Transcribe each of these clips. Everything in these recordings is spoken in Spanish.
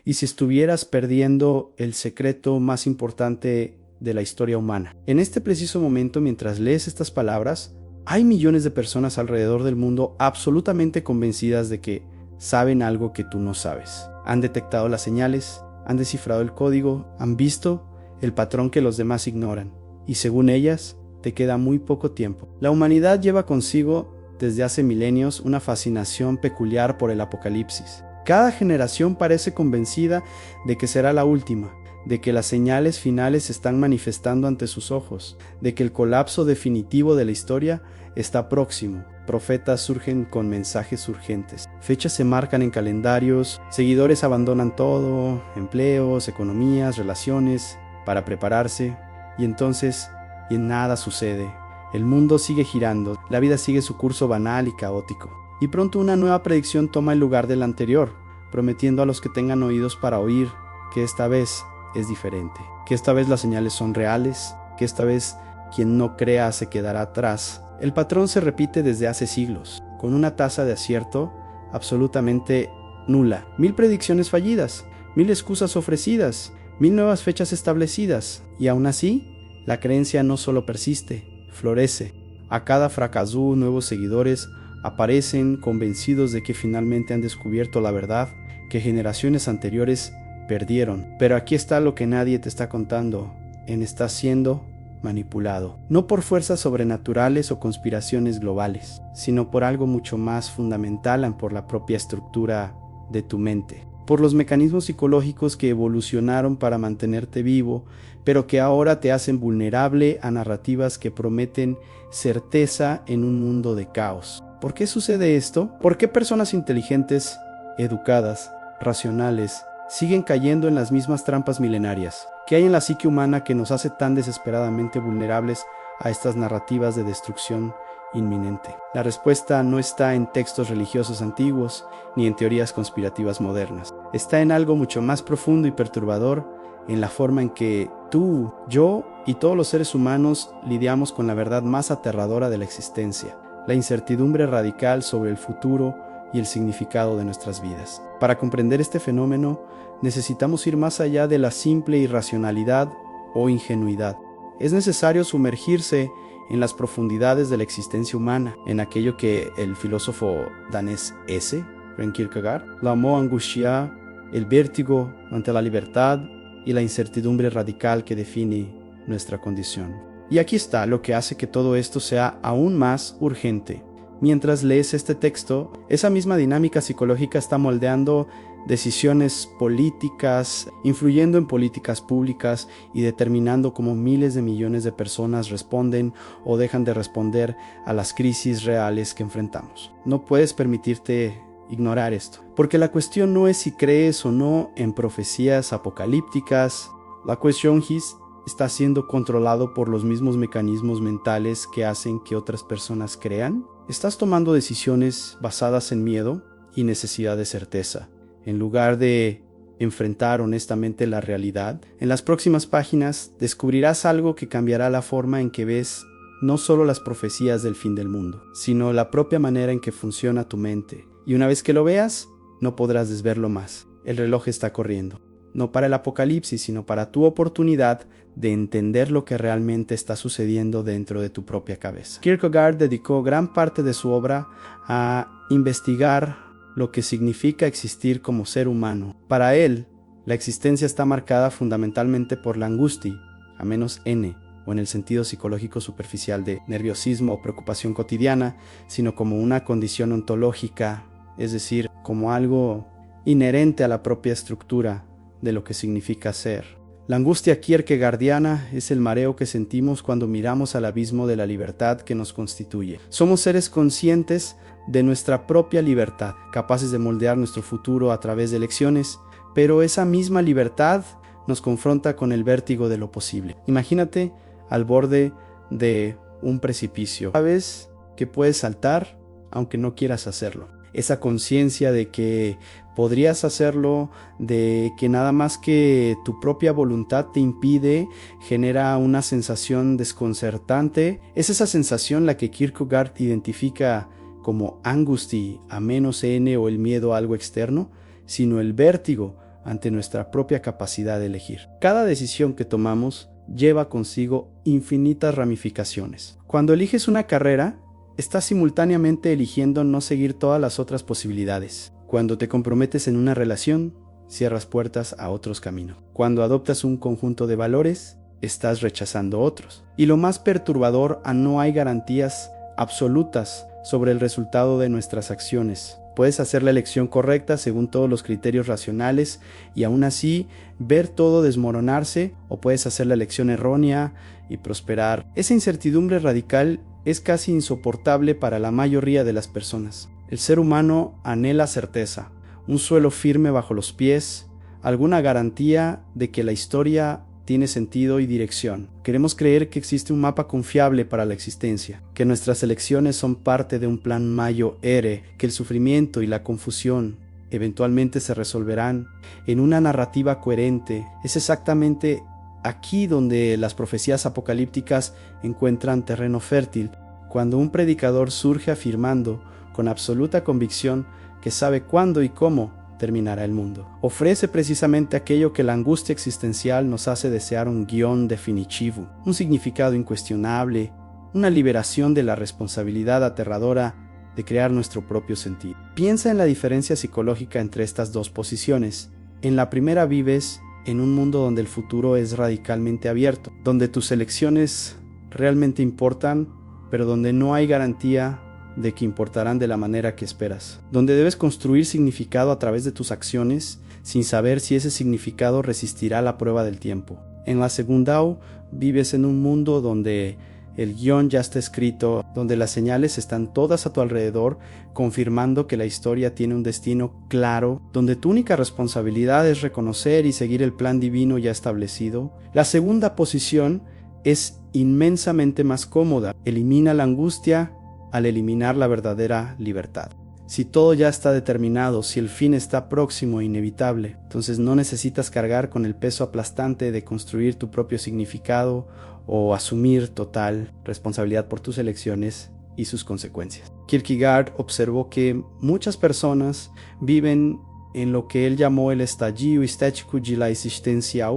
y si estuvieras perdiendo el secreto más importante de la historia humana. En este preciso momento, mientras lees estas palabras, hay millones de personas alrededor del mundo absolutamente convencidas de que saben algo que tú no sabes. Han detectado las señales, han descifrado el código, han visto el patrón que los demás ignoran, y según ellas, te queda muy poco tiempo. La humanidad lleva consigo desde hace milenios una fascinación peculiar por el apocalipsis. Cada generación parece convencida de que será la última, de que las señales finales se están manifestando ante sus ojos, de que el colapso definitivo de la historia está próximo. Profetas surgen con mensajes urgentes. Fechas se marcan en calendarios, seguidores abandonan todo, empleos, economías, relaciones, para prepararse, y nada sucede. El mundo sigue girando, la vida sigue su curso banal y caótico. Y pronto una nueva predicción toma el lugar de la anterior, prometiendo a los que tengan oídos para oír que esta vez es diferente, que esta vez las señales son reales, que esta vez quien no crea se quedará atrás. El patrón se repite desde hace siglos, con una tasa de acierto absolutamente nula. 1000 predicciones fallidas, 1000 excusas ofrecidas, 1000 nuevas fechas establecidas, y aún así, la creencia no solo persiste, florece. A cada fracaso, nuevos seguidores aparecen convencidos de que finalmente han descubierto la verdad que generaciones anteriores perdieron. Pero aquí está lo que nadie te está contando: estás siendo manipulado, no por fuerzas sobrenaturales o conspiraciones globales, sino por algo mucho más fundamental, por la propia estructura de tu mente, por los mecanismos psicológicos que evolucionaron para mantenerte vivo, pero que ahora te hacen vulnerable a narrativas que prometen certeza en un mundo de caos. ¿Por qué sucede esto? ¿Por qué personas inteligentes, educadas, racionales, siguen cayendo en las mismas trampas milenarias? ¿Qué hay en la psique humana que nos hace tan desesperadamente vulnerables a estas narrativas de destrucción inminente? La respuesta no está en textos religiosos antiguos ni en teorías conspirativas modernas. Está en algo mucho más profundo y perturbador, en la forma en que tú, yo y todos los seres humanos lidiamos con la verdad más aterradora de la existencia, la incertidumbre radical sobre el futuro y el significado de nuestras vidas. Para comprender este fenómeno, necesitamos ir más allá de la simple irracionalidad o ingenuidad. Es necesario sumergirse en las profundidades de la existencia humana, en aquello que el filósofo danés Søren Kierkegaard llamó angustia, el vértigo ante la libertad y la incertidumbre radical que define nuestra condición. Y aquí está lo que hace que todo esto sea aún más urgente. Mientras lees este texto, esa misma dinámica psicológica está moldeando decisiones políticas, influyendo en políticas públicas y determinando cómo miles de millones de personas responden o dejan de responder a las crisis reales que enfrentamos. No puedes permitirte ignorar esto, porque la cuestión no es si crees o no en profecías apocalípticas. La cuestión es: ¿está siendo controlado por los mismos mecanismos mentales que hacen que otras personas crean? ¿Estás tomando decisiones basadas en miedo y necesidad de certeza, en lugar de enfrentar honestamente la realidad? En las próximas páginas descubrirás algo que cambiará la forma en que ves no solo las profecías del fin del mundo, sino la propia manera en que funciona tu mente. Y una vez que lo veas, no podrás desverlo más. El reloj está corriendo, no para el apocalipsis, sino para tu oportunidad de entender lo que realmente está sucediendo dentro de tu propia cabeza. Kierkegaard dedicó gran parte de su obra a investigar lo que significa existir como ser humano. Para él, la existencia está marcada fundamentalmente por la angustia, a menos N, o en el sentido psicológico superficial de nerviosismo o preocupación cotidiana, sino como una condición ontológica, es decir, como algo inherente a la propia estructura de lo que significa ser. La angustia kierkegaardiana es el mareo que sentimos cuando miramos al abismo de la libertad que nos constituye. Somos seres conscientes de nuestra propia libertad, capaces de moldear nuestro futuro a través de elecciones, pero esa misma libertad nos confronta con el vértigo de lo posible. Imagínate al borde de un precipicio. Sabes que puedes saltar aunque no quieras hacerlo. Esa conciencia de que podrías hacerlo, de que nada más que tu propia voluntad te impide, genera una sensación desconcertante. Es esa sensación la que Kierkegaard identifica como angustia, a menos N, o el miedo a algo externo, sino el vértigo ante nuestra propia capacidad de elegir. Cada decisión que tomamos lleva consigo infinitas ramificaciones. Cuando eliges una carrera, estás simultáneamente eligiendo no seguir todas las otras posibilidades. Cuando te comprometes en una relación, cierras puertas a otros caminos. Cuando adoptas un conjunto de valores, estás rechazando otros. Y lo más perturbador, no hay garantías absolutas sobre el resultado de nuestras acciones. Puedes hacer la elección correcta según todos los criterios racionales y aún así ver todo desmoronarse, o puedes hacer la elección errónea y prosperar. Esa incertidumbre radical es casi insoportable para la mayoría de las personas. El ser humano anhela certeza, un suelo firme bajo los pies, alguna garantía de que la historia tiene sentido y dirección. Queremos creer que existe un mapa confiable para la existencia, que nuestras elecciones son parte de un plan Mayo Ere, que el sufrimiento y la confusión eventualmente se resolverán en una narrativa coherente. Es exactamente aquí donde las profecías apocalípticas encuentran terreno fértil, cuando un predicador surge afirmando con absoluta convicción que sabe cuándo y cómo terminará el mundo. Ofrece precisamente aquello que la angustia existencial nos hace desear: un guión definitivo, un significado incuestionable, una liberación de la responsabilidad aterradora de crear nuestro propio sentido. Piensa en la diferencia psicológica entre estas dos posiciones. En la primera vives en un mundo donde el futuro es radicalmente abierto, donde tus elecciones realmente importan, pero donde no hay garantía de que importarán de la manera que esperas, donde debes construir significado a través de tus acciones sin saber si ese significado resistirá la prueba del tiempo. En la segunda vives en un mundo donde el guión ya está escrito, donde las señales están todas a tu alrededor, confirmando que la historia tiene un destino claro, donde tu única responsabilidad es reconocer y seguir el plan divino ya establecido. La segunda posición es inmensamente más cómoda, elimina la angustia al eliminar la verdadera libertad. Si todo ya está determinado, si el fin está próximo e inevitable, entonces no necesitas cargar con el peso aplastante de construir tu propio significado o asumir total responsabilidad por tus elecciones y sus consecuencias. Kierkegaard observó que muchas personas viven en lo que él llamó el estadio estético de la existencia,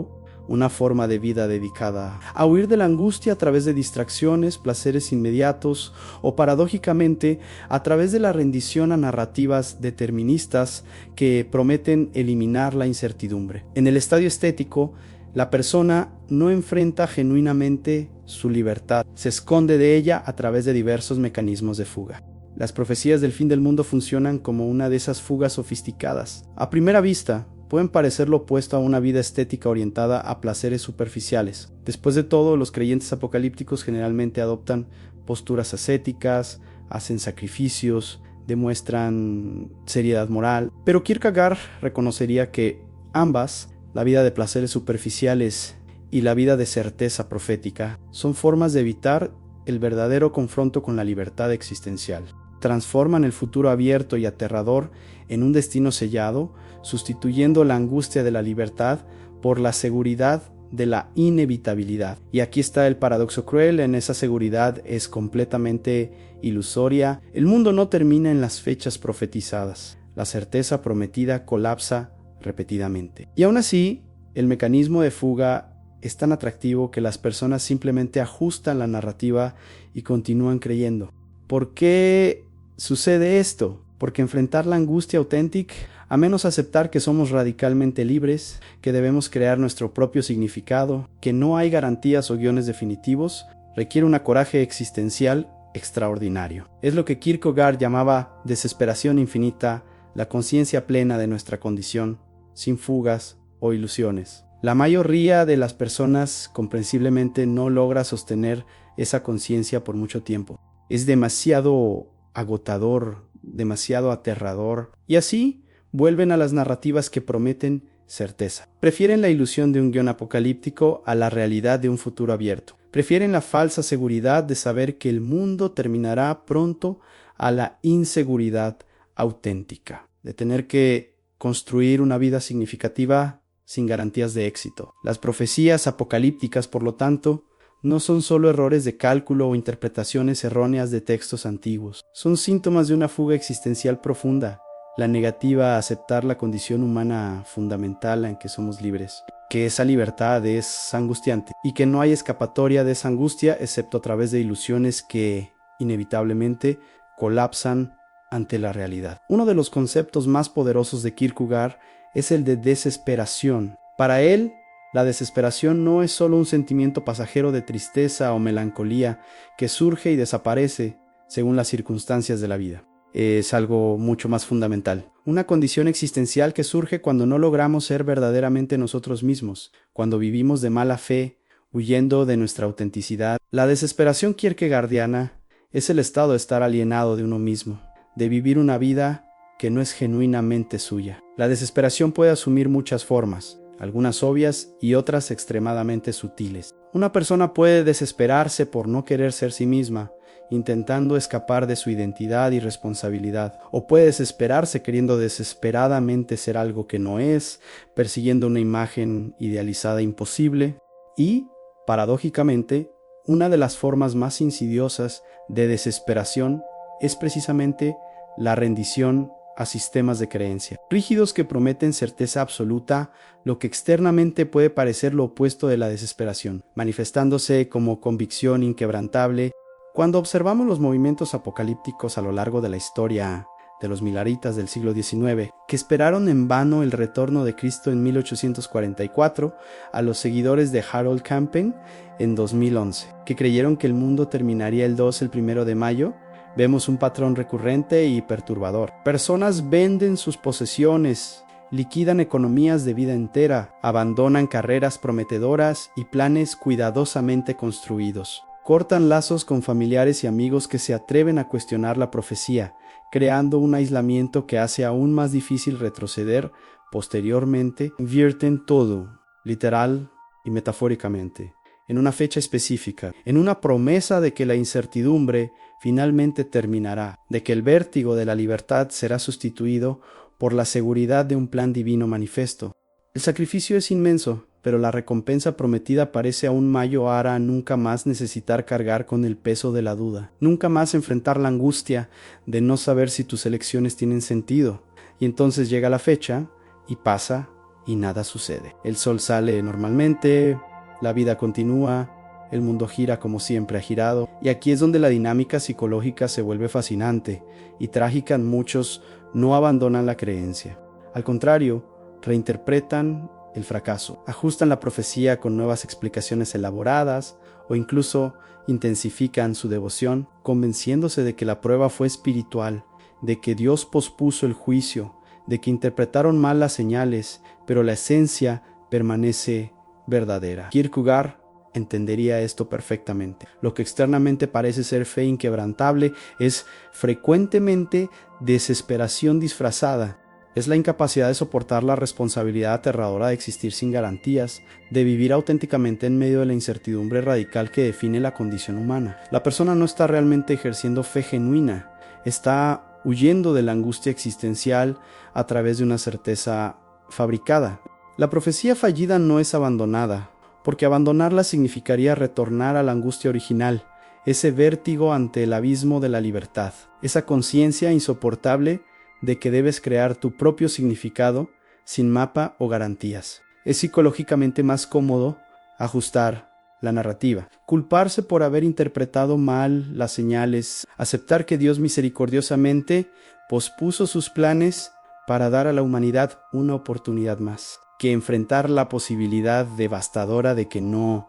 una forma de vida dedicada a huir de la angustia a través de distracciones, placeres inmediatos o, paradójicamente, a través de la rendición a narrativas deterministas que prometen eliminar la incertidumbre. En el estadio estético, la persona no enfrenta genuinamente su libertad, se esconde de ella a través de diversos mecanismos de fuga. Las profecías del fin del mundo funcionan como una de esas fugas sofisticadas. A primera vista, pueden parecer lo opuesto a una vida estética orientada a placeres superficiales. Después de todo, los creyentes apocalípticos generalmente adoptan posturas ascéticas, hacen sacrificios, demuestran seriedad moral. Pero Kierkegaard reconocería que ambas, la vida de placeres superficiales y la vida de certeza profética, son formas de evitar el verdadero confronto con la libertad existencial. Transforman el futuro abierto y aterrador en un destino sellado, sustituyendo la angustia de la libertad por la seguridad de la inevitabilidad. Y aquí está el paradoxo cruel: en esa seguridad es completamente ilusoria. El mundo no termina en las fechas profetizadas. La certeza prometida colapsa repetidamente. Y aún así, el mecanismo de fuga es tan atractivo que las personas simplemente ajustan la narrativa y continúan creyendo. ¿Por qué sucede esto? Porque enfrentar la angustia auténtica, a menos aceptar que somos radicalmente libres, que debemos crear nuestro propio significado, que no hay garantías o guiones definitivos, requiere un coraje existencial extraordinario. Es lo que Kierkegaard llamaba desesperación infinita, la conciencia plena de nuestra condición, sin fugas o ilusiones. La mayoría de las personas comprensiblemente no logra sostener esa conciencia por mucho tiempo. Es demasiado agotador, demasiado aterrador, y así vuelven a las narrativas que prometen certeza. Prefieren la ilusión de un guión apocalíptico a la realidad de un futuro abierto. Prefieren la falsa seguridad de saber que el mundo terminará pronto a la inseguridad auténtica, de tener que construir una vida significativa sin garantías de éxito. Las profecías apocalípticas, por lo tanto, no son solo errores de cálculo o interpretaciones erróneas de textos antiguos. Son síntomas de una fuga existencial profunda, la negativa a aceptar la condición humana fundamental en que somos libres, que esa libertad es angustiante y que no hay escapatoria de esa angustia excepto a través de ilusiones que inevitablemente colapsan ante la realidad. Uno de los conceptos más poderosos de Kierkegaard es el de desesperación. Para él, la desesperación no es solo un sentimiento pasajero de tristeza o melancolía que surge y desaparece según las circunstancias de la vida. Es algo mucho más fundamental. Una condición existencial que surge cuando no logramos ser verdaderamente nosotros mismos, cuando vivimos de mala fe, huyendo de nuestra autenticidad. La desesperación kierkegaardiana es el estado de estar alienado de uno mismo, de vivir una vida que no es genuinamente suya. La desesperación puede asumir muchas formas, algunas obvias y otras extremadamente sutiles. Una persona puede desesperarse por no querer ser sí misma, intentando escapar de su identidad y responsabilidad, o puede desesperarse queriendo desesperadamente ser algo que no es, persiguiendo una imagen idealizada imposible, y, paradójicamente, una de las formas más insidiosas de desesperación es precisamente la rendición a sistemas de creencia, rígidos que prometen certeza absoluta, lo que externamente puede parecer lo opuesto de la desesperación, manifestándose como convicción inquebrantable. Cuando observamos los movimientos apocalípticos a lo largo de la historia de los milaritas del siglo XIX, que esperaron en vano el retorno de Cristo en 1844, a los seguidores de Harold Camping en 2011, que creyeron que el mundo terminaría el 1 de mayo, vemos un patrón recurrente y perturbador. Personas venden sus posesiones, liquidan economías de vida entera, abandonan carreras prometedoras y planes cuidadosamente construidos. Cortan lazos con familiares y amigos que se atreven a cuestionar la profecía, creando un aislamiento que hace aún más difícil retroceder. Posteriormente, invierten todo, literal y metafóricamente, en una fecha específica, en una promesa de que la incertidumbre finalmente terminará, de que el vértigo de la libertad será sustituido por la seguridad de un plan divino manifiesto. El sacrificio es inmenso, pero la recompensa prometida parece aún mayor a nunca más necesitar cargar con el peso de la duda, nunca más enfrentar la angustia de no saber si tus elecciones tienen sentido. Y entonces llega la fecha, y pasa, y nada sucede. El sol sale normalmente, la vida continúa, el mundo gira como siempre ha girado, y aquí es donde la dinámica psicológica se vuelve fascinante y trágica. Muchos no abandonan la creencia. Al contrario, reinterpretan el fracaso, ajustan la profecía con nuevas explicaciones elaboradas o incluso intensifican su devoción, convenciéndose de que la prueba fue espiritual, de que Dios pospuso el juicio, de que interpretaron mal las señales, pero la esencia permanece verdadera. Kierkegaard entendería esto perfectamente. Lo que externamente parece ser fe inquebrantable es frecuentemente desesperación disfrazada. Es la incapacidad de soportar la responsabilidad aterradora de existir sin garantías, de vivir auténticamente en medio de la incertidumbre radical que define la condición humana. La persona no está realmente ejerciendo fe genuina, está huyendo de la angustia existencial a través de una certeza fabricada. La profecía fallida no es abandonada, porque abandonarla significaría retornar a la angustia original, ese vértigo ante el abismo de la libertad, esa conciencia insoportable de que debes crear tu propio significado sin mapa o garantías. Es psicológicamente más cómodo ajustar la narrativa, culparse por haber interpretado mal las señales, aceptar que Dios misericordiosamente pospuso sus planes para dar a la humanidad una oportunidad más, que enfrentar la posibilidad devastadora de que no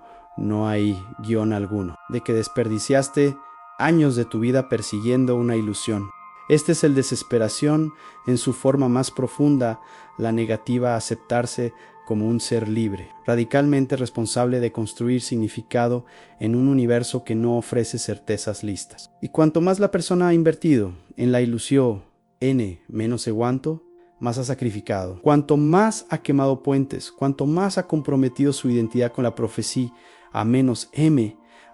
hay guión alguno, de que desperdiciaste años de tu vida persiguiendo una ilusión. Este es el desesperación en su forma más profunda, la negativa a aceptarse como un ser libre, radicalmente responsable de construir significado en un universo que no ofrece certezas listas. Y cuanto más la persona ha invertido en la ilusión menos cuánto, más ha sacrificado. Cuanto más ha quemado puentes, cuanto más ha comprometido su identidad con la profecía, a menos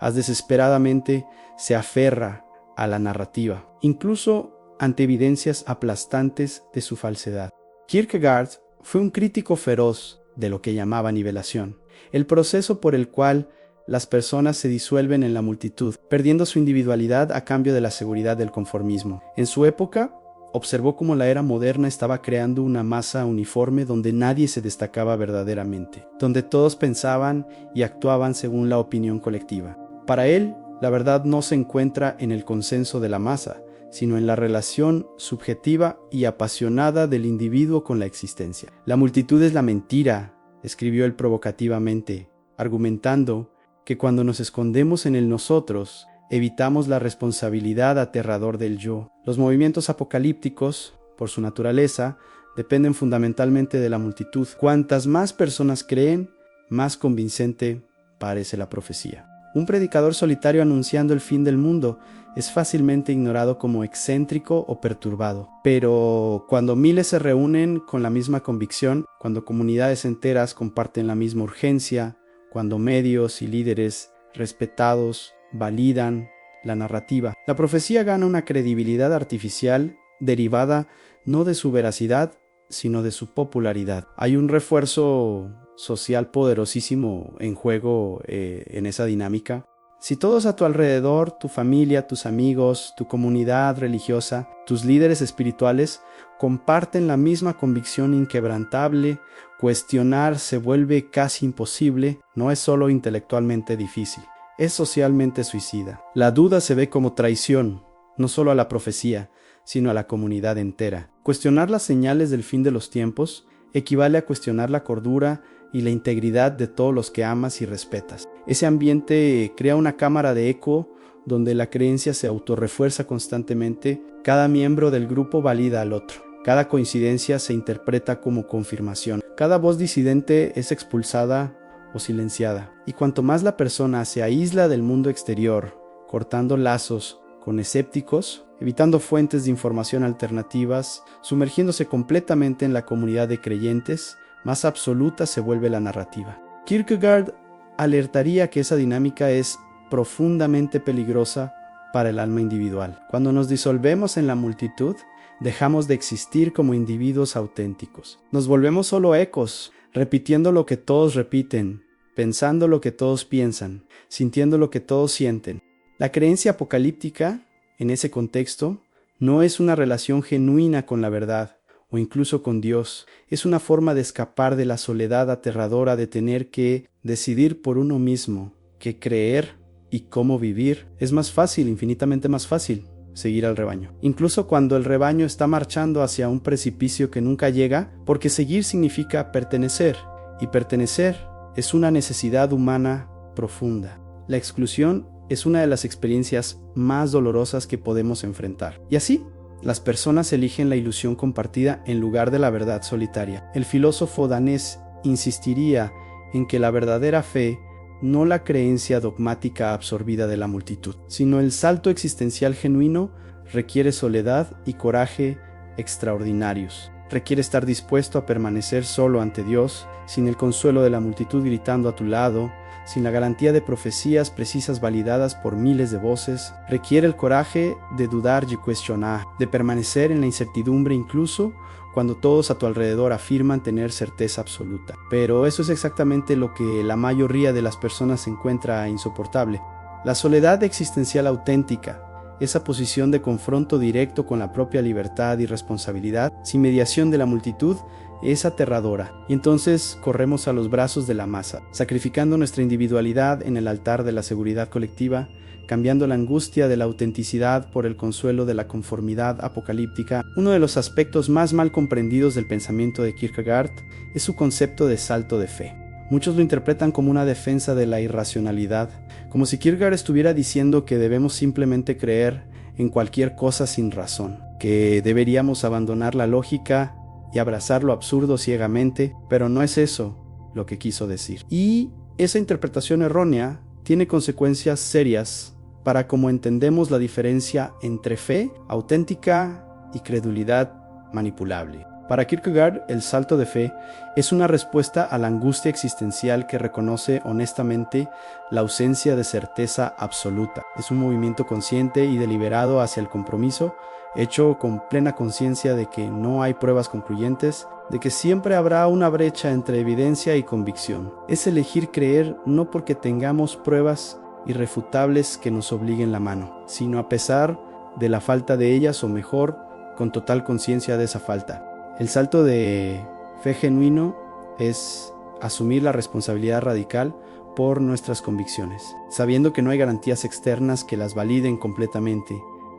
más desesperadamente se aferra a la narrativa, incluso ante evidencias aplastantes de su falsedad. Kierkegaard fue un crítico feroz de lo que llamaba nivelación, el proceso por el cual las personas se disuelven en la multitud, perdiendo su individualidad a cambio de la seguridad del conformismo. En su época, observó cómo la era moderna estaba creando una masa uniforme donde nadie se destacaba verdaderamente, donde todos pensaban y actuaban según la opinión colectiva. Para él, la verdad no se encuentra en el consenso de la masa, sino en la relación subjetiva y apasionada del individuo con la existencia. La multitud es la mentira, escribió él provocativamente, argumentando que cuando nos escondemos en el nosotros, evitamos la responsabilidad aterrador del yo. Los movimientos apocalípticos, por su naturaleza, dependen fundamentalmente de la multitud. Cuantas más personas creen, más convincente parece la profecía. Un predicador solitario anunciando el fin del mundo es fácilmente ignorado como excéntrico o perturbado. Pero cuando miles se reúnen con la misma convicción, cuando comunidades enteras comparten la misma urgencia, cuando medios y líderes respetados validan la narrativa, la profecía gana una credibilidad artificial derivada no de su veracidad, sino de su popularidad. Hay un refuerzo social poderosísimo en juego en esa dinámica. Si todos a tu alrededor, tu familia, tus amigos, tu comunidad religiosa, tus líderes espirituales, comparten la misma convicción inquebrantable, cuestionar se vuelve casi imposible, no es solo intelectualmente difícil, es socialmente suicida. La duda se ve como traición, no solo a la profecía, sino a la comunidad entera. Cuestionar las señales del fin de los tiempos equivale a cuestionar la cordura y la integridad de todos los que amas y respetas. Ese ambiente crea una cámara de eco donde la creencia se autorrefuerza constantemente. Cada miembro del grupo valida al otro. Cada coincidencia se interpreta como confirmación. Cada voz disidente es expulsada o silenciada. Y cuanto más la persona se aísla del mundo exterior, cortando lazos con escépticos, evitando fuentes de información alternativas, sumergiéndose completamente en la comunidad de creyentes, más absoluta se vuelve la narrativa. Kierkegaard alertaría que esa dinámica es profundamente peligrosa para el alma individual. Cuando nos disolvemos en la multitud, dejamos de existir como individuos auténticos. Nos volvemos solo ecos, repitiendo lo que todos repiten, pensando lo que todos piensan, sintiendo lo que todos sienten. La creencia apocalíptica, en ese contexto, no es una relación genuina con la verdad, o incluso con Dios. Es una forma de escapar de la soledad aterradora de tener que decidir por uno mismo qué creer y cómo vivir. Es más fácil, infinitamente más fácil, seguir al rebaño. Incluso cuando el rebaño está marchando hacia un precipicio que nunca llega, porque seguir significa pertenecer, y pertenecer es una necesidad humana profunda. La exclusión es una de las experiencias más dolorosas que podemos enfrentar. Y así, las personas eligen la ilusión compartida en lugar de la verdad solitaria. El filósofo danés insistiría en que la verdadera fe, no la creencia dogmática absorbida de la multitud, sino el salto existencial genuino, requiere soledad y coraje extraordinarios. Requiere estar dispuesto a permanecer solo ante Dios, sin el consuelo de la multitud gritando a tu lado, sin la garantía de profecías precisas validadas por miles de voces. Requiere el coraje de dudar y cuestionar, de permanecer en la incertidumbre incluso cuando todos a tu alrededor afirman tener certeza absoluta. Pero eso es exactamente lo que la mayoría de las personas encuentra insoportable. La soledad existencial auténtica, esa posición de confronto directo con la propia libertad y responsabilidad, sin mediación de la multitud, es aterradora, y entonces corremos a los brazos de la masa, sacrificando nuestra individualidad en el altar de la seguridad colectiva, cambiando la angustia de la autenticidad por el consuelo de la conformidad apocalíptica. Uno de los aspectos más mal comprendidos del pensamiento de Kierkegaard es su concepto de salto de fe. Muchos lo interpretan como una defensa de la irracionalidad, como si Kierkegaard estuviera diciendo que debemos simplemente creer en cualquier cosa sin razón, que deberíamos abandonar la lógica y abrazar lo absurdo ciegamente, pero no es eso lo que quiso decir. Y esa interpretación errónea tiene consecuencias serias para cómo entendemos la diferencia entre fe auténtica y credulidad manipulable. Para Kierkegaard, el salto de fe es una respuesta a la angustia existencial que reconoce honestamente la ausencia de certeza absoluta. Es un movimiento consciente y deliberado hacia el compromiso, hecho con plena conciencia de que no hay pruebas concluyentes, de que siempre habrá una brecha entre evidencia y convicción. Es elegir creer no porque tengamos pruebas irrefutables que nos obliguen la mano, sino a pesar de la falta de ellas, o mejor, con total conciencia de esa falta. El salto de fe genuino es asumir la responsabilidad radical por nuestras convicciones, sabiendo que no hay garantías externas que las validen completamente,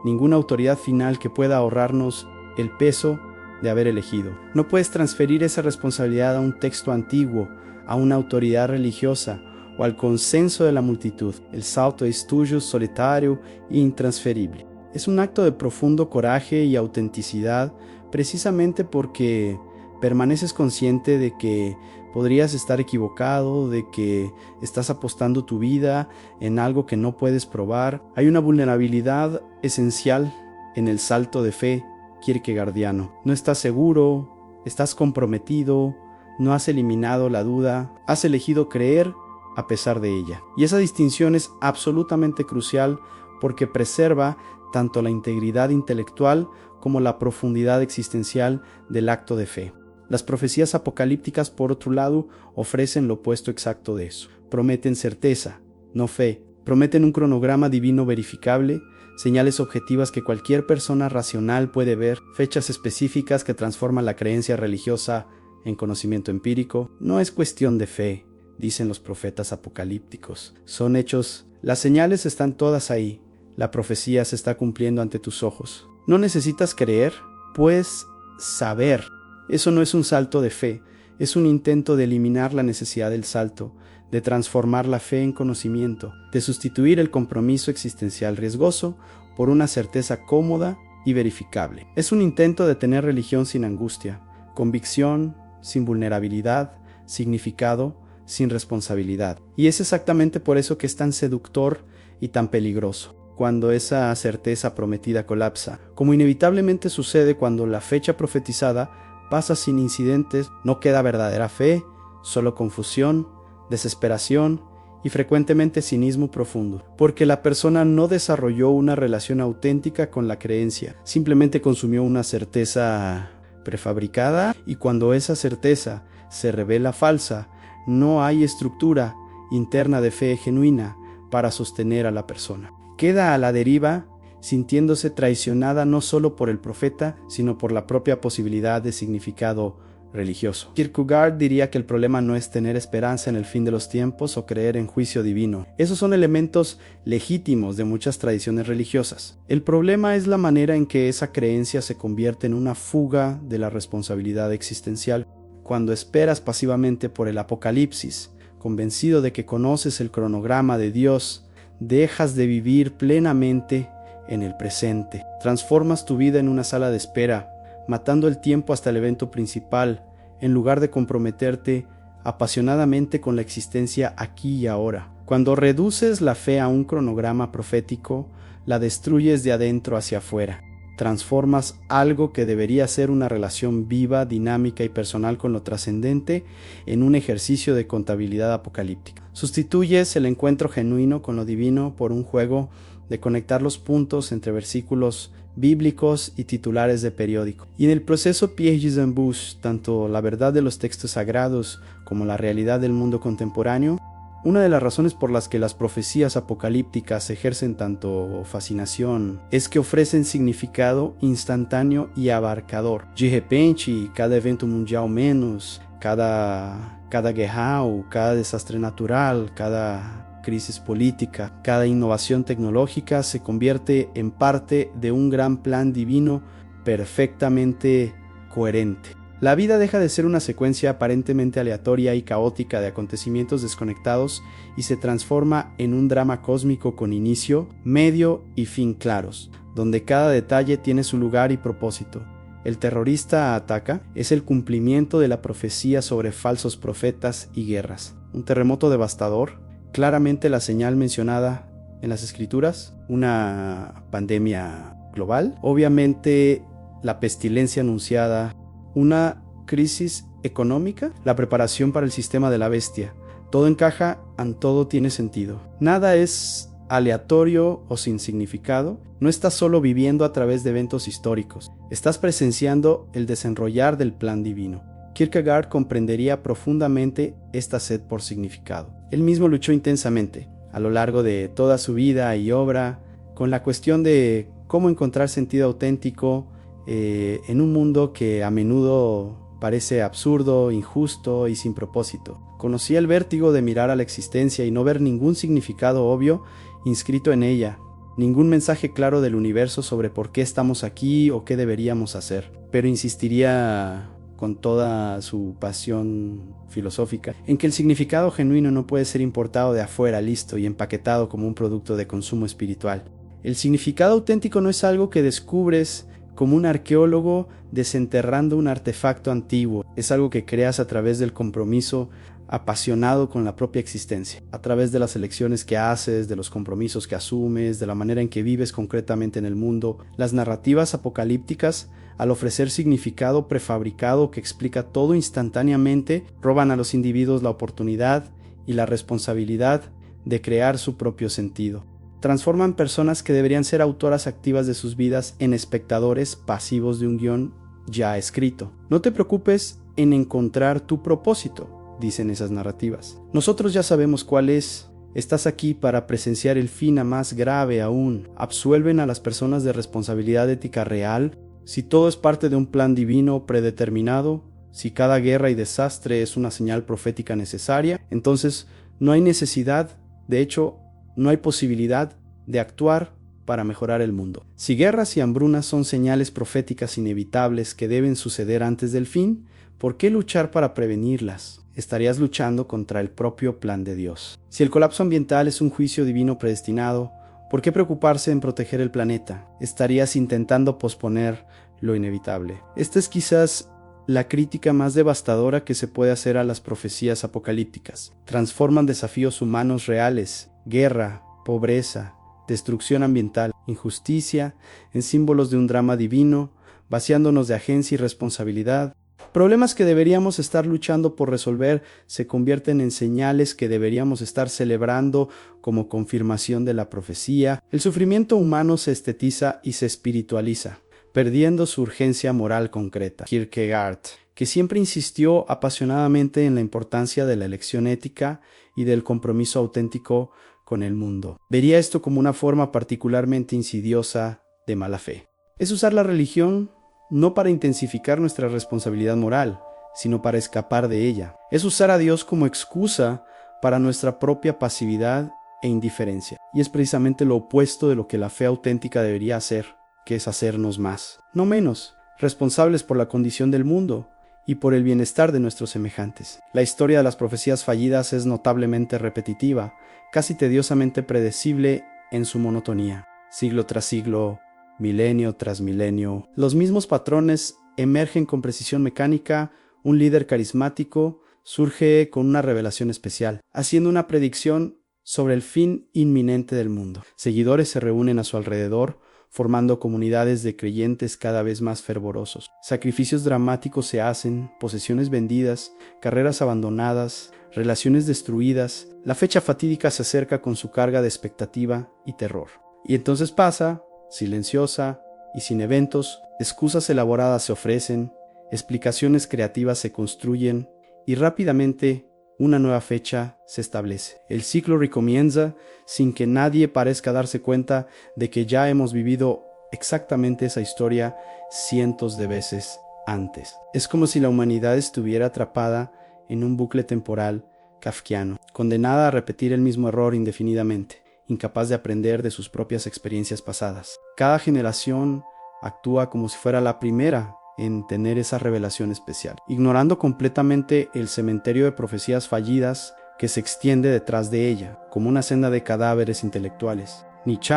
ninguna autoridad final que pueda ahorrarnos el peso de haber elegido. No puedes transferir esa responsabilidad a un texto antiguo, a una autoridad religiosa o al consenso de la multitud. El salto es tuyo, solitario e intransferible. Es un acto de profundo coraje y autenticidad, precisamente porque permaneces consciente de que podrías estar equivocado, de que estás apostando tu vida en algo que no puedes probar. Hay una vulnerabilidad esencial en el salto de fe kierkegaardiano. No estás seguro, estás comprometido, no has eliminado la duda, has elegido creer a pesar de ella. Y esa distinción es absolutamente crucial porque preserva tanto la integridad intelectual como la profundidad existencial del acto de fe. Las profecías apocalípticas, por otro lado, ofrecen lo opuesto exacto de eso. Prometen certeza, no fe. Prometen un cronograma divino verificable, señales objetivas que cualquier persona racional puede ver, fechas específicas que transforman la creencia religiosa en conocimiento empírico. No es cuestión de fe, dicen los profetas apocalípticos. Son hechos. Las señales están todas ahí. La profecía se está cumpliendo ante tus ojos. No necesitas creer, puedes saber. Eso no es un salto de fe, es un intento de eliminar la necesidad del salto, de transformar la fe en conocimiento, de sustituir el compromiso existencial riesgoso por una certeza cómoda y verificable. Es un intento de tener religión sin angustia, convicción sin vulnerabilidad, significado sin responsabilidad. Y es exactamente por eso que es tan seductor y tan peligroso, cuando esa certeza prometida colapsa, como inevitablemente sucede cuando la fecha profetizada pasa sin incidentes. No queda verdadera fe, solo confusión, desesperación y frecuentemente cinismo profundo, porque la persona no desarrolló una relación auténtica con la creencia, simplemente consumió una certeza prefabricada, y cuando esa certeza se revela falsa, no hay estructura interna de fe genuina para sostener a la persona. Queda a la deriva, sintiéndose traicionada no solo por el profeta, sino por la propia posibilidad de significado religioso. Kierkegaard diría que el problema no es tener esperanza en el fin de los tiempos o creer en juicio divino. Esos son elementos legítimos de muchas tradiciones religiosas. El problema es la manera en que esa creencia se convierte en una fuga de la responsabilidad existencial. Cuando esperas pasivamente por el apocalipsis, convencido de que conoces el cronograma de Dios, dejas de vivir plenamente en el presente. Transformas tu vida en una sala de espera, matando el tiempo hasta el evento principal, en lugar de comprometerte apasionadamente con la existencia aquí y ahora. Cuando reduces la fe a un cronograma profético, la destruyes de adentro hacia afuera. Transformas algo que debería ser una relación viva, dinámica y personal con lo trascendente en un ejercicio de contabilidad apocalíptica. Sustituyes el encuentro genuino con lo divino por un juego de conectar los puntos entre versículos bíblicos y titulares de periódico. Y en el proceso Piaget-Zambouche, tanto la verdad de los textos sagrados como la realidad del mundo contemporáneo, una de las razones por las que las profecías apocalípticas ejercen tanto fascinación es que ofrecen significado instantáneo y abarcador. De repente, cada evento mundial menos, cada guerra o cada desastre natural, cada crisis política, cada innovación tecnológica se convierte en parte de un gran plan divino perfectamente coherente. La vida deja de ser una secuencia aparentemente aleatoria y caótica de acontecimientos desconectados y se transforma en un drama cósmico con inicio, medio y fin claros, donde cada detalle tiene su lugar y propósito. El terrorista ataca es el cumplimiento de la profecía sobre falsos profetas y guerras. Un terremoto devastador, claramente la señal mencionada en las escrituras, una pandemia global, obviamente la pestilencia anunciada, una crisis económica, la preparación para el sistema de la bestia. Todo encaja, todo tiene sentido. Nada es aleatorio o sin significado. No estás solo viviendo a través de eventos históricos, estás presenciando el desenrollar del plan divino. Kierkegaard comprendería profundamente esta sed por significado. Él mismo luchó intensamente, a lo largo de toda su vida y obra, con la cuestión de cómo encontrar sentido auténtico en un mundo que a menudo parece absurdo, injusto y sin propósito. Conocía el vértigo de mirar a la existencia y no ver ningún significado obvio inscrito en ella, ningún mensaje claro del universo sobre por qué estamos aquí o qué deberíamos hacer. Pero insistiría con toda su pasión filosófica en que el significado genuino no puede ser importado de afuera, listo y empaquetado como un producto de consumo espiritual. El significado auténtico no es algo que descubres como un arqueólogo desenterrando un artefacto antiguo. Es algo que creas a través del compromiso apasionado con la propia existencia, a través de las elecciones que haces, de los compromisos que asumes, de la manera en que vives concretamente en el mundo. Las narrativas apocalípticas, al ofrecer significado prefabricado que explica todo instantáneamente, roban a los individuos la oportunidad y la responsabilidad de crear su propio sentido. Transforman personas que deberían ser autoras activas de sus vidas en espectadores pasivos de un guión ya escrito. No te preocupes en encontrar tu propósito, dicen esas narrativas. Nosotros ya sabemos cuál es. Estás aquí para presenciar el fin más grave aún. Absuelven a las personas de responsabilidad ética real. Si todo es parte de un plan divino predeterminado, si cada guerra y desastre es una señal profética necesaria, entonces no hay necesidad, de hecho, no hay posibilidad de actuar para mejorar el mundo. Si guerras y hambrunas son señales proféticas inevitables que deben suceder antes del fin, ¿por qué luchar para prevenirlas? Estarías luchando contra el propio plan de Dios. Si el colapso ambiental es un juicio divino predestinado, ¿por qué preocuparse en proteger el planeta? Estarías intentando posponer lo inevitable. Esta es quizás la crítica más devastadora que se puede hacer a las profecías apocalípticas. Transforman desafíos humanos reales, guerra, pobreza, destrucción ambiental, injusticia, en símbolos de un drama divino, vaciándonos de agencia y responsabilidad. Problemas que deberíamos estar luchando por resolver se convierten en señales que deberíamos estar celebrando como confirmación de la profecía. El sufrimiento humano se estetiza y se espiritualiza, perdiendo su urgencia moral concreta. Kierkegaard, que siempre insistió apasionadamente en la importancia de la elección ética y del compromiso auténtico con el mundo, vería esto como una forma particularmente insidiosa de mala fe. Es usar la religión no para intensificar nuestra responsabilidad moral, sino para escapar de ella. Es usar a Dios como excusa para nuestra propia pasividad e indiferencia. Y es precisamente lo opuesto de lo que la fe auténtica debería hacer, que es hacernos más, no menos, responsables por la condición del mundo y por el bienestar de nuestros semejantes. La historia de las profecías fallidas es notablemente repetitiva, casi tediosamente predecible en su monotonía. Siglo tras siglo, milenio tras milenio, los mismos patrones emergen con precisión mecánica. Un líder carismático surge con una revelación especial, haciendo una predicción sobre el fin inminente del mundo. Seguidores se reúnen a su alrededor, formando comunidades de creyentes cada vez más fervorosos. Sacrificios dramáticos se hacen, posesiones vendidas, carreras abandonadas, relaciones destruidas. La fecha fatídica se acerca con su carga de expectativa y terror. Y entonces pasa, silenciosa y sin eventos, excusas elaboradas se ofrecen, explicaciones creativas se construyen y rápidamente una nueva fecha se establece. El ciclo recomienza sin que nadie parezca darse cuenta de que ya hemos vivido exactamente esa historia cientos de veces antes. Es como si la humanidad estuviera atrapada en un bucle temporal kafkiano, condenada a repetir el mismo error indefinidamente, incapaz de aprender de sus propias experiencias pasadas. Cada generación actúa como si fuera la primera en tener esa revelación especial, ignorando completamente el cementerio de profecías fallidas que se extiende detrás de ella, como una senda de cadáveres intelectuales. Nietzsche,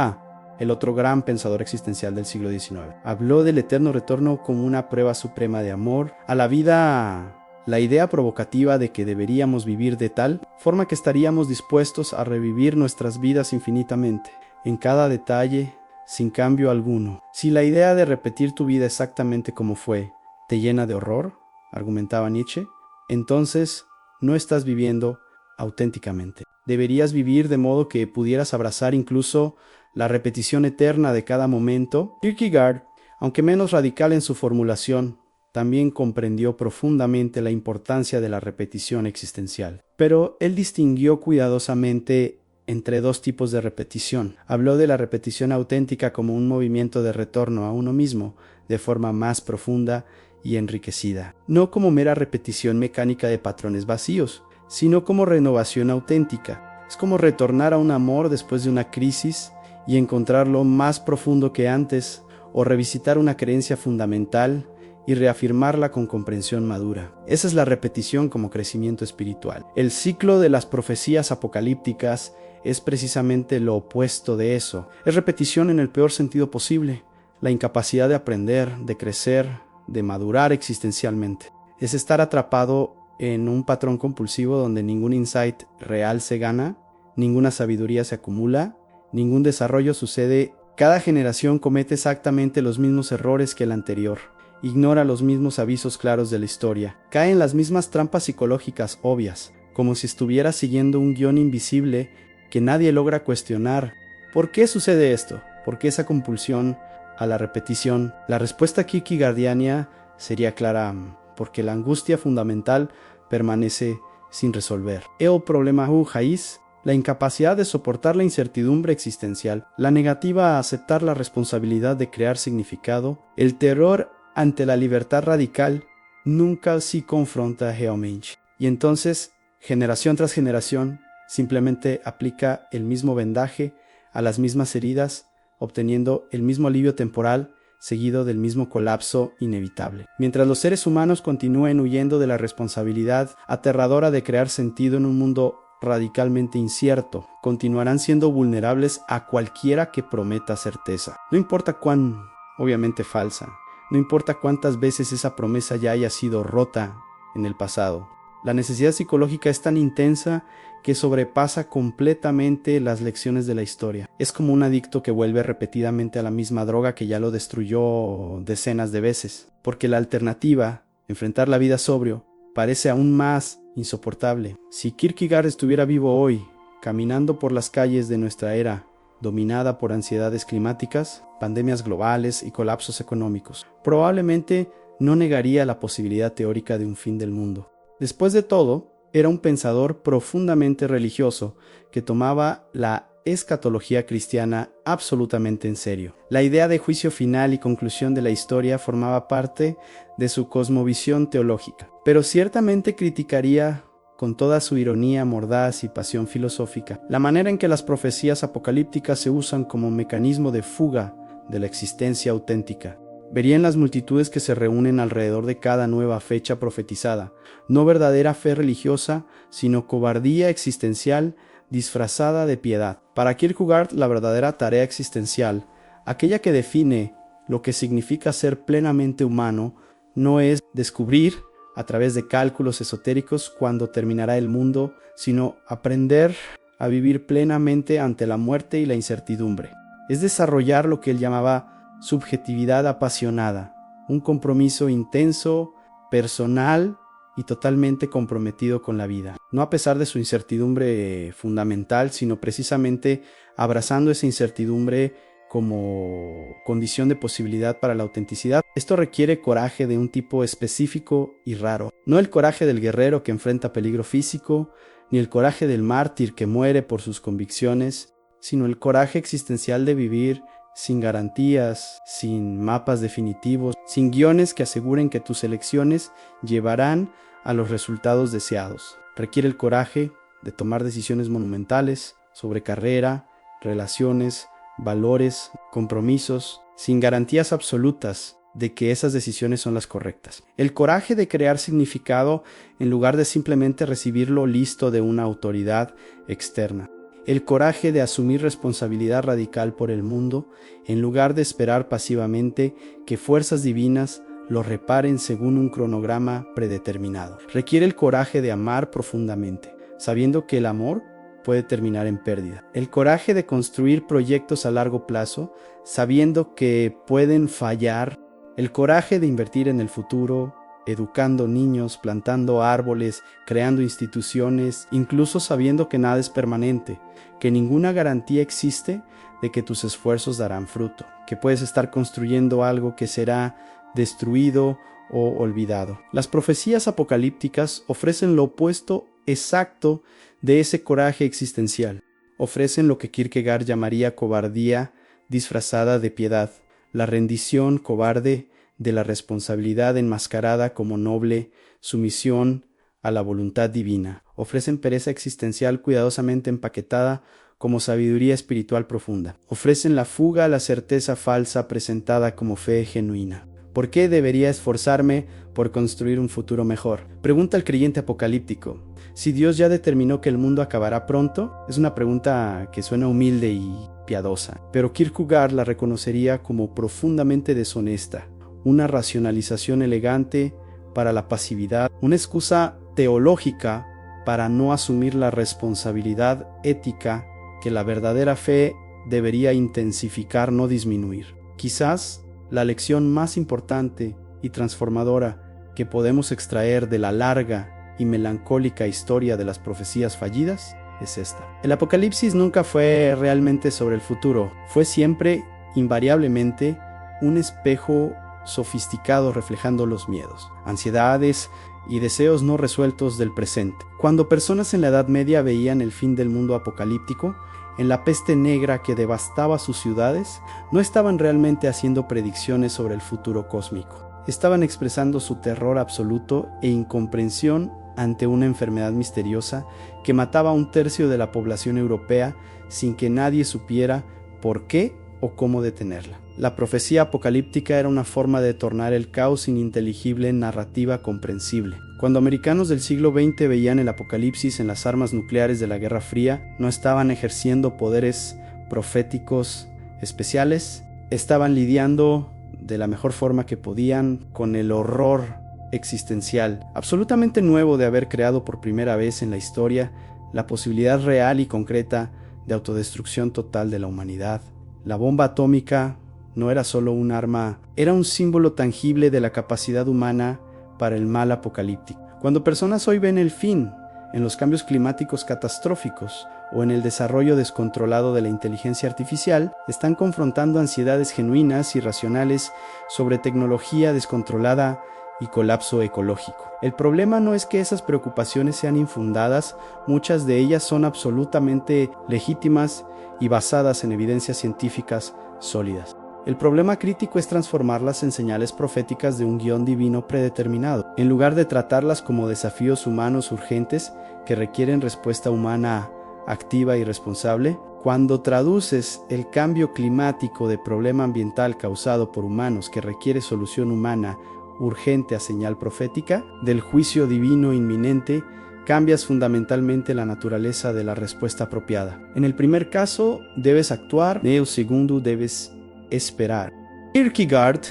el otro gran pensador existencial del siglo XIX, habló del eterno retorno como una prueba suprema de amor a la vida. La idea provocativa de que deberíamos vivir de tal forma que estaríamos dispuestos a revivir nuestras vidas infinitamente, en cada detalle, sin cambio alguno. Si la idea de repetir tu vida exactamente como fue te llena de horror, argumentaba Nietzsche, entonces no estás viviendo auténticamente. Deberías vivir de modo que pudieras abrazar incluso la repetición eterna de cada momento. Kierkegaard, aunque menos radical en su formulación, también comprendió profundamente la importancia de la repetición existencial. Pero él distinguió cuidadosamente entre dos tipos de repetición. Habló de la repetición auténtica como un movimiento de retorno a uno mismo, de forma más profunda y enriquecida, no como mera repetición mecánica de patrones vacíos, sino como renovación auténtica. Es como retornar a un amor después de una crisis y encontrarlo más profundo que antes, o revisitar una creencia fundamental y reafirmarla con comprensión madura. Esa es la repetición como crecimiento espiritual. El ciclo de las profecías apocalípticas es precisamente lo opuesto de eso. Es repetición en el peor sentido posible, la incapacidad de aprender, de crecer, de madurar existencialmente. Es estar atrapado en un patrón compulsivo donde ningún insight real se gana, ninguna sabiduría se acumula, ningún desarrollo sucede. Cada generación comete exactamente los mismos errores que la anterior, ignora los mismos avisos claros de la historia, cae en las mismas trampas psicológicas obvias, como si estuviera siguiendo un guión invisible que nadie logra cuestionar. ¿Por qué sucede esto? ¿Por qué esa compulsión a la repetición? La respuesta kierkegaardiana sería clara: porque la angustia fundamental permanece sin resolver. El problema raíz, la incapacidad de soportar la incertidumbre existencial, la negativa a aceptar la responsabilidad de crear significado, el terror ante la libertad radical, nunca se confronta realmente. Y entonces, generación tras generación, simplemente aplica el mismo vendaje a las mismas heridas, obteniendo el mismo alivio temporal, seguido del mismo colapso inevitable. Mientras los seres humanos continúen huyendo de la responsabilidad aterradora de crear sentido en un mundo radicalmente incierto, continuarán siendo vulnerables a cualquiera que prometa certeza. No importa cuán, obviamente falsa, no importa cuántas veces esa promesa ya haya sido rota en el pasado. La necesidad psicológica es tan intensa que sobrepasa completamente las lecciones de la historia. Es como un adicto que vuelve repetidamente a la misma droga que ya lo destruyó decenas de veces, porque la alternativa, enfrentar la vida sobrio, parece aún más insoportable. Si Kierkegaard estuviera vivo hoy, caminando por las calles de nuestra era, dominada por ansiedades climáticas, pandemias globales y colapsos económicos, probablemente no negaría la posibilidad teórica de un fin del mundo. Después de todo, era un pensador profundamente religioso que tomaba la escatología cristiana absolutamente en serio. La idea de juicio final y conclusión de la historia formaba parte de su cosmovisión teológica, pero ciertamente criticaría, con toda su ironía mordaz y pasión filosófica, la manera en que las profecías apocalípticas se usan como mecanismo de fuga de la existencia auténtica. Vería en las multitudes que se reúnen alrededor de cada nueva fecha profetizada, no verdadera fe religiosa, sino cobardía existencial disfrazada de piedad. Para Kierkegaard, la verdadera tarea existencial, aquella que define lo que significa ser plenamente humano, no es descubrir a través de cálculos esotéricos cuándo terminará el mundo, sino aprender a vivir plenamente ante la muerte y la incertidumbre. Es desarrollar lo que él llamaba subjetividad apasionada, un compromiso intenso, personal y totalmente comprometido con la vida. No a pesar de su incertidumbre fundamental, sino precisamente abrazando esa incertidumbre como condición de posibilidad para la autenticidad. Esto requiere coraje de un tipo específico y raro. No el coraje del guerrero que enfrenta peligro físico, ni el coraje del mártir que muere por sus convicciones, sino el coraje existencial de vivir sin garantías, sin mapas definitivos, sin guiones que aseguren que tus elecciones llevarán a los resultados deseados. Requiere el coraje de tomar decisiones monumentales sobre carrera, relaciones, valores, compromisos, sin garantías absolutas de que esas decisiones son las correctas. El coraje de crear significado en lugar de simplemente recibirlo listo de una autoridad externa. El coraje de asumir responsabilidad radical por el mundo en lugar de esperar pasivamente que fuerzas divinas lo reparen según un cronograma predeterminado. Requiere el coraje de amar profundamente, sabiendo que el amor puede terminar en pérdida. El coraje de construir proyectos a largo plazo, sabiendo que pueden fallar. El coraje de invertir en el futuro, educando niños, plantando árboles, creando instituciones, incluso sabiendo que nada es permanente, que ninguna garantía existe de que tus esfuerzos darán fruto, que puedes estar construyendo algo que será destruido o olvidado. Las profecías apocalípticas ofrecen lo opuesto exacto de ese coraje existencial. Ofrecen lo que Kierkegaard llamaría cobardía disfrazada de piedad, la rendición cobarde de la responsabilidad enmascarada como noble sumisión a la voluntad divina. Ofrecen pereza existencial cuidadosamente empaquetada como sabiduría espiritual profunda. Ofrecen la fuga a la certeza falsa presentada como fe genuina. ¿Por qué debería esforzarme por construir un futuro mejor? Pregunta el creyente apocalíptico. Si Dios ya determinó que el mundo acabará pronto, es una pregunta que suena humilde y piadosa, pero Kierkegaard la reconocería como profundamente deshonesta, una racionalización elegante para la pasividad, una excusa teológica para no asumir la responsabilidad ética que la verdadera fe debería intensificar, no disminuir. Quizás la lección más importante y transformadora que podemos extraer de la larga y melancólica historia de las profecías fallidas es esta. El Apocalipsis nunca fue realmente sobre el futuro, fue siempre, invariablemente, un espejo sofisticado reflejando los miedos, ansiedades y deseos no resueltos del presente. Cuando personas en la Edad Media veían el fin del mundo apocalíptico, en la peste negra que devastaba sus ciudades, no estaban realmente haciendo predicciones sobre el futuro cósmico. Estaban expresando su terror absoluto e incomprensión ante una enfermedad misteriosa que mataba a 1/3 de la población europea sin que nadie supiera por qué o cómo detenerla. La profecía apocalíptica era una forma de tornar el caos ininteligible en narrativa comprensible. Cuando americanos del siglo XX veían el apocalipsis en las armas nucleares de la Guerra Fría, no estaban ejerciendo poderes proféticos especiales, estaban lidiando de la mejor forma que podían con el horror existencial, absolutamente nuevo de haber creado por primera vez en la historia la posibilidad real y concreta de autodestrucción total de la humanidad. La bomba atómica no era solo un arma, era un símbolo tangible de la capacidad humana para el mal apocalíptico. Cuando personas hoy ven el fin en los cambios climáticos catastróficos o en el desarrollo descontrolado de la inteligencia artificial, están confrontando ansiedades genuinas y racionales sobre tecnología descontrolada y colapso ecológico. El problema no es que esas preocupaciones sean infundadas, muchas de ellas son absolutamente legítimas y basadas en evidencias científicas sólidas. El problema crítico es transformarlas en señales proféticas de un guión divino predeterminado, en lugar de tratarlas como desafíos humanos urgentes que requieren respuesta humana activa y responsable. Cuando traduces el cambio climático de problema ambiental causado por humanos que requiere solución humana urgente a señal profética, del juicio divino inminente, cambias fundamentalmente la naturaleza de la respuesta apropiada. En el primer caso, debes actuar, en el segundo, debes esperar. Kierkegaard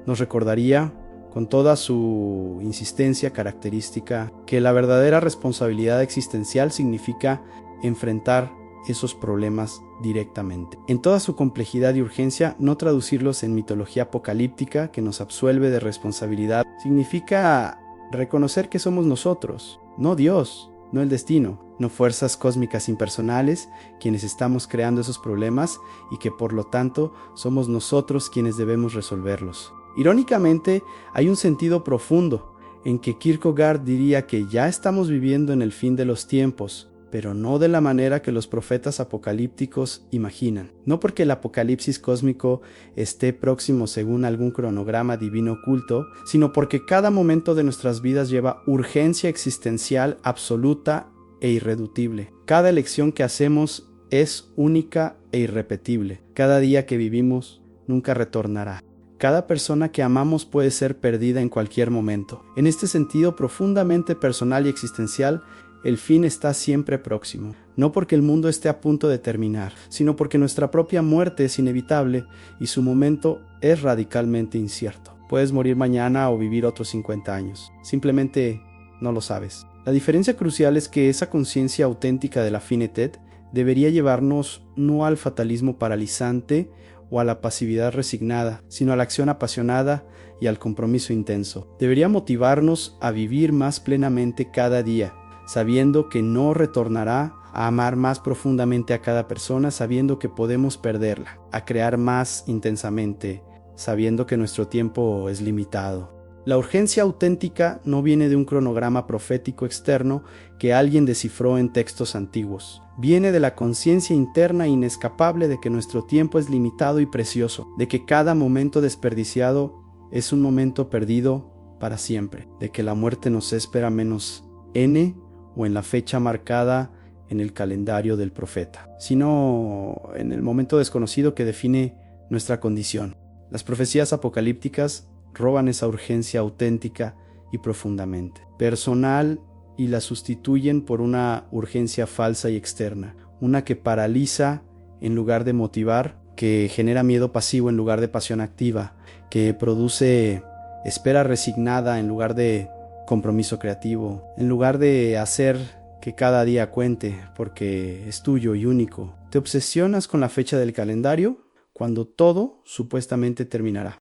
nos recordaría, con toda su insistencia característica, que la verdadera responsabilidad existencial significa enfrentar esos problemas directamente. En toda su complejidad y urgencia, no traducirlos en mitología apocalíptica que nos absuelve de responsabilidad. Significa reconocer que somos nosotros, no Dios, no el destino, no fuerzas cósmicas impersonales quienes estamos creando esos problemas y que por lo tanto somos nosotros quienes debemos resolverlos. Irónicamente, hay un sentido profundo en que Kierkegaard diría que ya estamos viviendo en el fin de los tiempos, pero no de la manera que los profetas apocalípticos imaginan. No porque el apocalipsis cósmico esté próximo según algún cronograma divino oculto, sino porque cada momento de nuestras vidas lleva urgencia existencial absoluta e irreductible. Cada elección que hacemos es única e irrepetible. Cada día que vivimos nunca retornará. Cada persona que amamos puede ser perdida en cualquier momento. En este sentido profundamente personal y existencial, el fin está siempre próximo, no porque el mundo esté a punto de terminar, sino porque nuestra propia muerte es inevitable y su momento es radicalmente incierto. Puedes morir mañana o vivir otros 50 años, simplemente no lo sabes. La diferencia crucial es que esa conciencia auténtica de la finitud debería llevarnos no al fatalismo paralizante o a la pasividad resignada, sino a la acción apasionada y al compromiso intenso. Debería motivarnos a vivir más plenamente cada día, sabiendo que no retornará, a amar más profundamente a cada persona, sabiendo que podemos perderla, a crear más intensamente, sabiendo que nuestro tiempo es limitado. La urgencia auténtica no viene de un cronograma profético externo que alguien descifró en textos antiguos. Viene de la conciencia interna inescapable de que nuestro tiempo es limitado y precioso, de que cada momento desperdiciado es un momento perdido para siempre, de que la muerte nos espera menos N o en la fecha marcada en el calendario del profeta, sino en el momento desconocido que define nuestra condición. Las profecías apocalípticas roban esa urgencia auténtica y profundamente personal y la sustituyen por una urgencia falsa y externa, una que paraliza en lugar de motivar, que genera miedo pasivo en lugar de pasión activa, que produce espera resignada en lugar de compromiso creativo, en lugar de hacer que cada día cuente porque es tuyo y único. Te obsesionas con la fecha del calendario cuando todo supuestamente terminará.